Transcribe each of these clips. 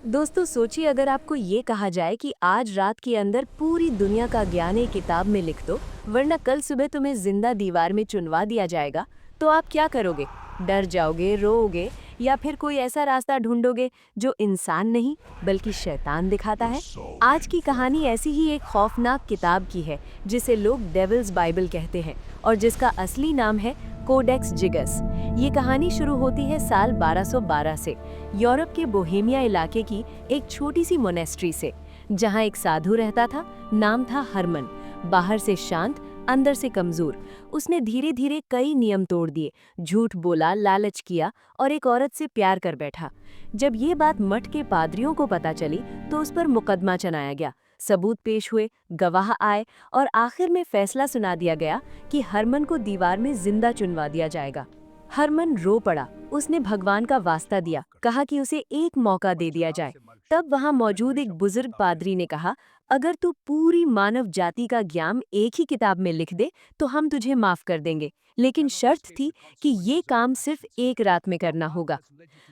दोस्तों सोचिए अगर आपको ये कहा जाए कि आज रात के अंदर पूरी दुनिया का ज्ञान एक किताब में लिख दो, वरना कल सुबह तुम्हें जिंदा दीवार में चुनवा दिया जाएगा, तो आप क्या करोगे? डर जाओगे, रोओगे या फिर कोई ऐसा रास्ता ढूंढोगे जो इंसान नहीं बल्कि शैतान दिखाता है? आज की कहानी ऐसी ही एक खौफनाक किताब की है जिसे लोग डेविल्स बाइबल कहते हैं और जिसका असली नाम है कोडेक्स जिगस। ये कहानी शुरू होती है साल 1212 से यूरोप के बोहेमिया इलाके की एक छोटी सी मोनेस्ट्री से, जहां एक साधु रहता था। नाम था हरमन। बाहर से शांत, अंदर से कमजोर। उसने धीरे धीरे कई नियम तोड़ दिए, झूठ बोला, लालच किया और एक औरत से प्यार कर बैठा। जब ये बात मठ के पादरियों को पता चली तो उस पर मुकदमा चलाया गया। सबूत पेश हुए, गवाह आए और आखिर में फैसला सुना दिया गया कि हरमन को दीवार में जिंदा चुनवा दिया जाएगा। हरमन रो पड़ा। उसने भगवान का वास्ता दिया, कहा कि उसे एक मौका दे दिया जाए। तब वहां मौजूद एक बुजुर्ग पादरी ने कहा, अगर तू पूरी मानव जाति का ज्ञान एक ही किताब में लिख दे तो हम तुझे माफ कर देंगे, लेकिन शर्त थी कि ये काम सिर्फ एक रात में करना होगा।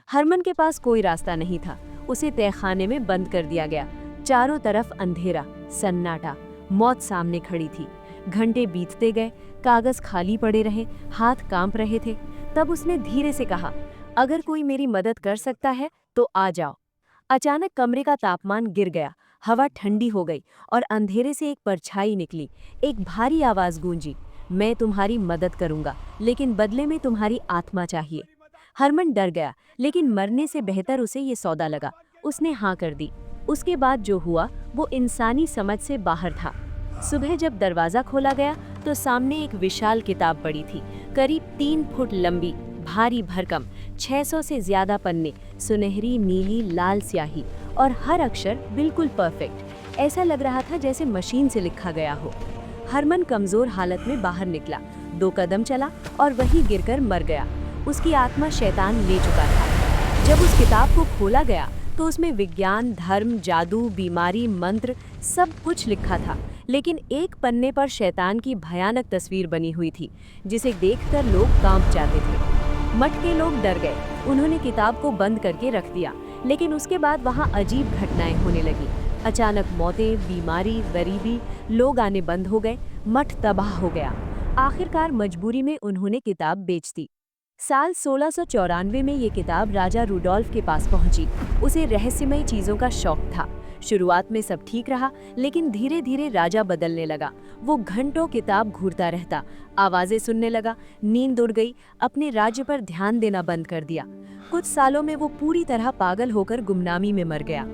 हरमन के पास कोई रास्ता नहीं था। उसे तहखाने में बंद कर दिया गया। चारों तरफ अंधेरा, सन्नाटा, मौत सामने खड़ी थी। घंटे बीतते गए, कागज खाली पड़े रहे, हाथ कांप रहे थे। तब उसने धीरे से कहा, अगर कोई मेरी मदद कर सकता है तो आ जाओ। अचानक कमरे का तापमान गिर गया, हवा ठंडी हो गई और अंधेरे से एक परछाई निकली। एक भारी आवाज गूंजी, मैं तुम्हारी मदद करूंगा, लेकिन बदले में तुम्हारी आत्मा चाहिए। हरमन डर गया, लेकिन मरने से बेहतर उसे ये सौदा लगा। उसने हाँ कर दी। उसके बाद जो हुआ वो इंसानी समझ से बाहर था। सुबह जब दरवाजा खोला गया तो सामने एक विशाल किताब पड़ी थी, करीब 3 फुट लंबी, भारी भरकम, 600 से ज्यादा पन्ने, सुनहरी नीली लाल स्याही और हर अक्षर बिल्कुल परफेक्ट। ऐसा लग रहा था जैसे मशीन से लिखा गया हो। हरमन कमजोर हालत में बाहर निकला, 2 कदम चला और वहीं गिरकर मर गया। उसकी आत्मा शैतान ले चुका था। जब उस किताब को खोला गया तो उसमें विज्ञान, धर्म, जादू, बीमारी, मंत्र सब कुछ लिखा था, लेकिन एक पन्ने पर शैतान की भयानक तस्वीर बनी हुई थी, जिसे देखकर लोग कांप जाते थे। मठ के लोग डर गए। उन्होंने किताब को बंद करके रख दिया, लेकिन उसके बाद वहां अजीब घटनाएं होने लगी। अचानक मौतें, बीमारी, गरीबी, लोग आने बंद हो गए। मठ तबाह हो गया। आखिरकार मजबूरी में उन्होंने किताब बेच दी। साल 1694 में ये किताब राजा रुडोल्फ के पास पहुंची। उसे रहस्यमय चीजों का शौक था। शुरुआत में सब ठीक रहा, लेकिन धीरे धीरे राजा बदलने लगा। वो घंटों किताब घूरता रहता, आवाजें सुनने लगा, नींद उड़ गई, अपने राज्य पर ध्यान देना बंद कर दिया। कुछ सालों में वो पूरी तरह पागल होकर गुमनामी में मर गया।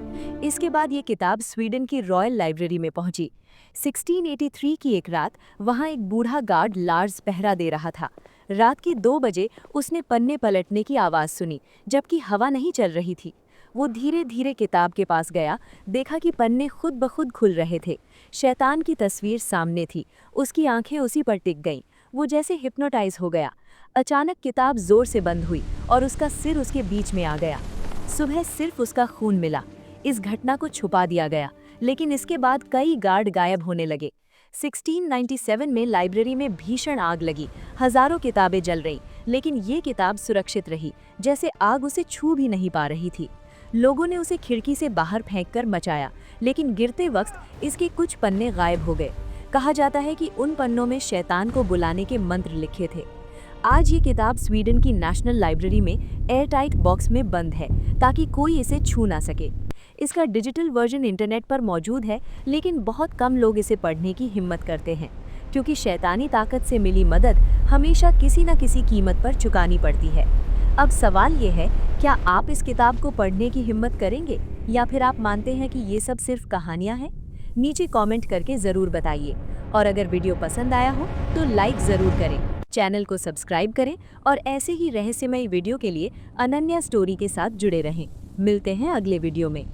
इसके बाद ये किताब स्वीडन की रॉयल लाइब्रेरी में पहुंची। 1683 की एक रात वहां एक बूढ़ा गार्ड लार्स पहरा दे रहा था। रात के 2 बजे उसने पन्ने पलटने की आवाज सुनी, जबकि हवा नहीं चल रही थी। वो धीरे धीरे किताब के पास गया, देखा कि पन्ने खुद ब खुद खुल रहे थे। शैतान की तस्वीर सामने थी। उसकी आंखें उसी पर टिक गईं। वो जैसे हिप्नोटाइज हो गया। अचानक किताब जोर से बंद हुई और उसका सिर उसके बीच में आ गया। सुबह सिर्फ उसका खून मिला। इस घटना को छुपा दिया गया, लेकिन इसके बाद कई गार्ड गायब होने लगे। 1697 में लाइब्रेरी में भीषण आग लगी। हजारों किताबें जल रहीं, लेकिन ये किताब सुरक्षित रही, जैसे आग उसे छू भी नहीं पा रही थी। लोगों ने उसे खिड़की से बाहर फेंककर मचाया, लेकिन गिरते वक्त इसके कुछ पन्ने गायब हो गए। कहा जाता है कि उन पन्नों में शैतान को बुलाने के मंत्र लिखे थे। आज ये किताब स्वीडन की नेशनल लाइब्रेरी में एयरटाइट बॉक्स में बंद है, ताकि कोई इसे छू ना सके। इसका डिजिटल वर्जन इंटरनेट पर मौजूद है, लेकिन बहुत कम लोग इसे पढ़ने की हिम्मत करते हैं, क्योंकि शैतानी ताकत से मिली मदद हमेशा किसी न किसी कीमत पर चुकानी पड़ती है। अब सवाल ये है, क्या आप इस किताब को पढ़ने की हिम्मत करेंगे, या फिर आप मानते हैं कि ये सब सिर्फ कहानियां हैं? नीचे कमेंट करके ज़रूर बताइए। और अगर वीडियो पसंद आया हो तो लाइक ज़रूर करें, चैनल को सब्सक्राइब करें और ऐसे ही रहस्यमय वीडियो के लिए अनन्या स्टोरी के साथ जुड़े रहें। मिलते हैं अगले वीडियो में।